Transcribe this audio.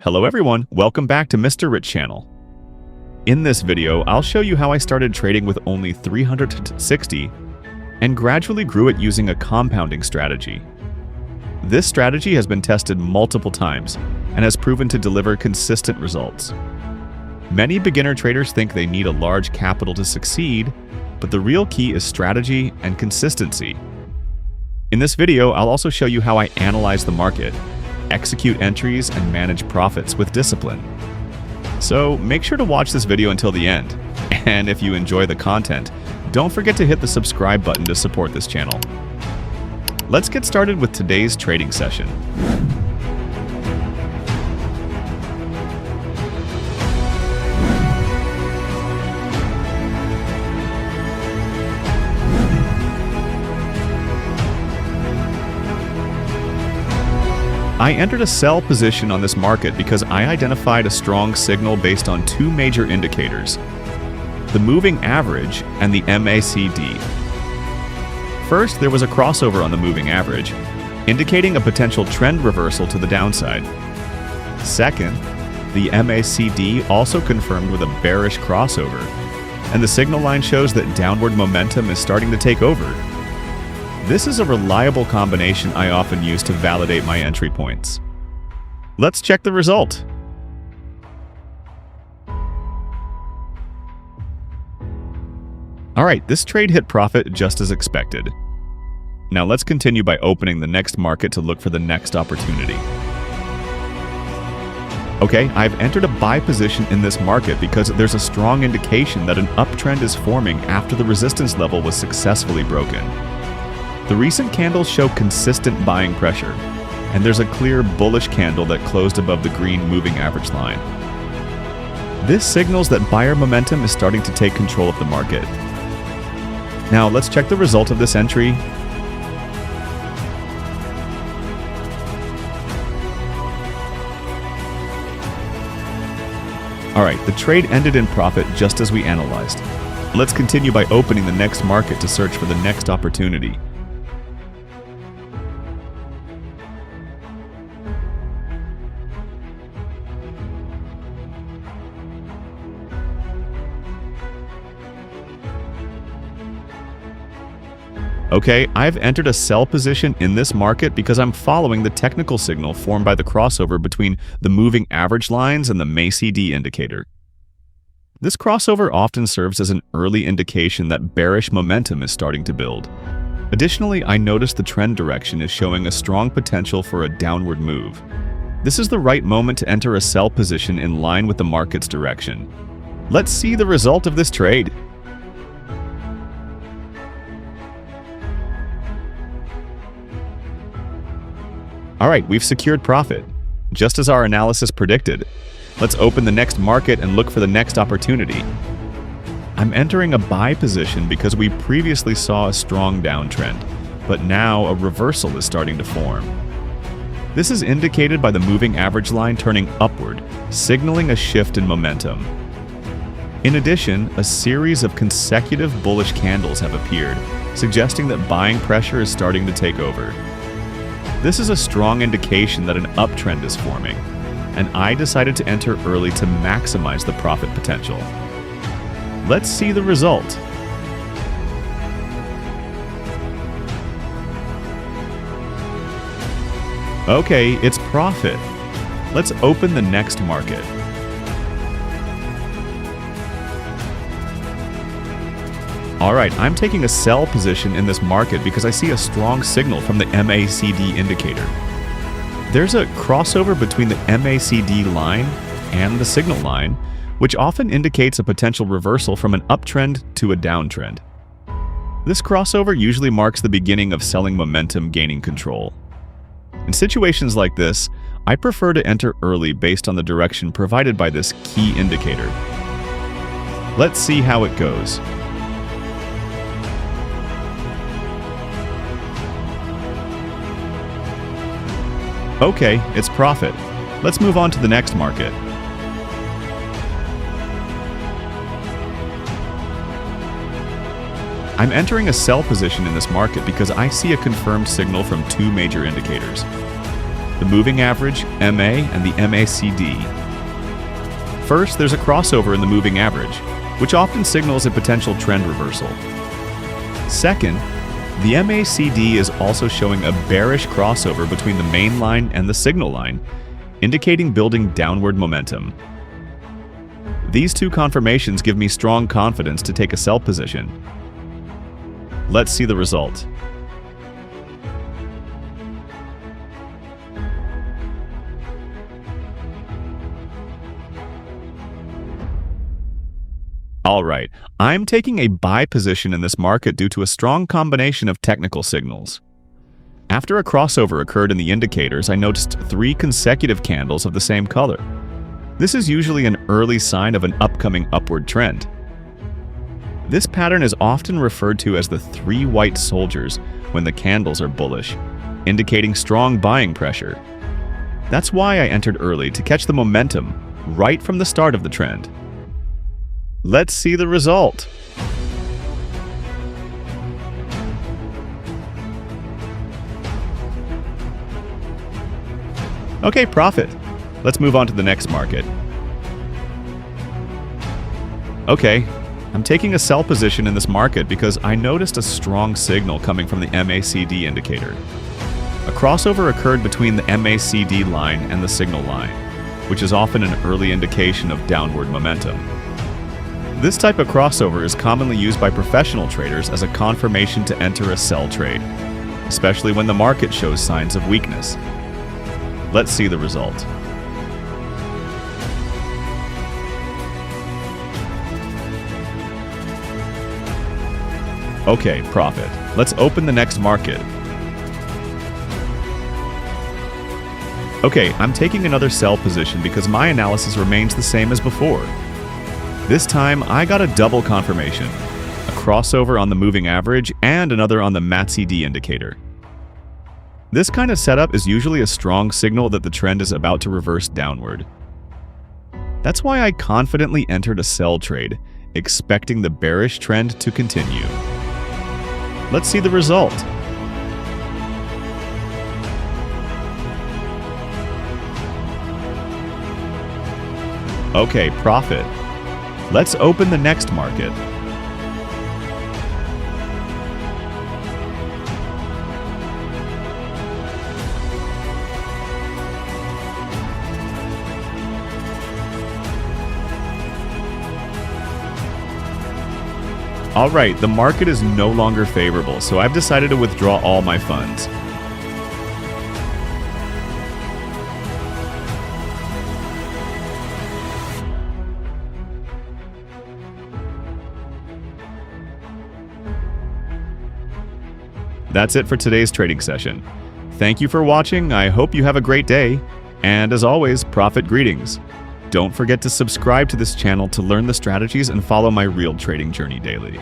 Hello everyone, welcome back to Mr. Rich channel. In this video, I'll show you how I started trading with only 360 and gradually grew it using a compounding strategy. This strategy has been tested multiple times and has proven to deliver consistent results. Many beginner traders think they need a large capital to succeed, but the real key is strategy and consistency. In this video, I'll also show you how I analyze the market, execute entries, and manage profits with discipline. So make sure to watch this video until the end. And if you enjoy the content, don't forget to hit the subscribe button to support this channel. Let's get started with today's trading session. I entered a sell position on this market because I identified a strong signal based on two major indicators, the moving average and the MACD. First, there was a crossover on the moving average, indicating a potential trend reversal to the downside. Second, the MACD also confirmed with a bearish crossover, and the signal line shows that downward momentum is starting to take over. This is a reliable combination I often use to validate my entry points. Let's check the result. Alright, this trade hit profit just as expected. Now let's continue by opening the next market to look for the next opportunity. Okay, I've entered a buy position in this market because there's a strong indication that an uptrend is forming after the resistance level was successfully broken. The recent candles show consistent buying pressure, and there's a clear bullish candle that closed above the green moving average line. This signals that buyer momentum is starting to take control of the market. Now let's check the result of this entry. Alright, the trade ended in profit just as we analyzed. Let's continue by opening the next market to search for the next opportunity. Okay, I've entered a sell position in this market because I'm following the technical signal formed by the crossover between the moving average lines and the MACD indicator. This crossover often serves as an early indication that bearish momentum is starting to build. Additionally, I noticed the trend direction is showing a strong potential for a downward move. This is the right moment to enter a sell position in line with the market's direction. Let's see the result of this trade. Alright, we've secured profit, just as our analysis predicted. Let's open the next market and look for the next opportunity. I'm entering a buy position because we previously saw a strong downtrend, but now a reversal is starting to form. This is indicated by the moving average line turning upward, signaling a shift in momentum. In addition, a series of consecutive bullish candles have appeared, suggesting that buying pressure is starting to take over. This is a strong indication that an uptrend is forming, and I decided to enter early to maximize the profit potential. Let's see the result. Okay, it's profit. Let's open the next market. Alright, I'm taking a sell position in this market because I see a strong signal from the MACD indicator. There's a crossover between the MACD line and the signal line, which often indicates a potential reversal from an uptrend to a downtrend. This crossover usually marks the beginning of selling momentum gaining control. In situations like this, I prefer to enter early based on the direction provided by this key indicator. Let's see how it goes. Okay, it's profit. Let's move on to the next market. I'm entering a sell position in this market because I see a confirmed signal from two major indicators. the moving average, MA, and the MACD. First, there's a crossover in the moving average, which often signals a potential trend reversal. Second, the MACD is also showing a bearish crossover between the main line and the signal line, indicating building downward momentum. These two confirmations give me strong confidence to take a sell position. Let's see the result. Alright, I'm taking a buy position in this market due to a strong combination of technical signals. After a crossover occurred in the indicators, I noticed 3 consecutive candles of the same color. This is usually an early sign of an upcoming upward trend. This pattern is often referred to as the 3 white soldiers when the candles are bullish, indicating strong buying pressure. That's why I entered early, to catch the momentum right from the start of the trend. Let's see the result. Okay, profit. Let's move on to the next market. Okay, I'm taking a sell position in this market because I noticed a strong signal coming from the MACD indicator. A crossover occurred between the MACD line and the signal line, which is often an early indication of downward momentum. This type of crossover is commonly used by professional traders as a confirmation to enter a sell trade, especially when the market shows signs of weakness. Let's see the result. Okay, profit. Let's open the next market. Okay, I'm taking another sell position because my analysis remains the same as before. This time, I got a double confirmation, a crossover on the moving average and another on the MACD indicator. This kind of setup is usually a strong signal that the trend is about to reverse downward. That's why I confidently entered a sell trade, expecting the bearish trend to continue. Let's see the result. Okay, profit. Let's open the next market. Alright, the market is no longer favorable, so I've decided to withdraw all my funds. That's it for today's trading session. Thank you for watching, I hope you have a great day, and as always, profit greetings. Don't forget to subscribe to this channel to learn the strategies and follow my real trading journey daily.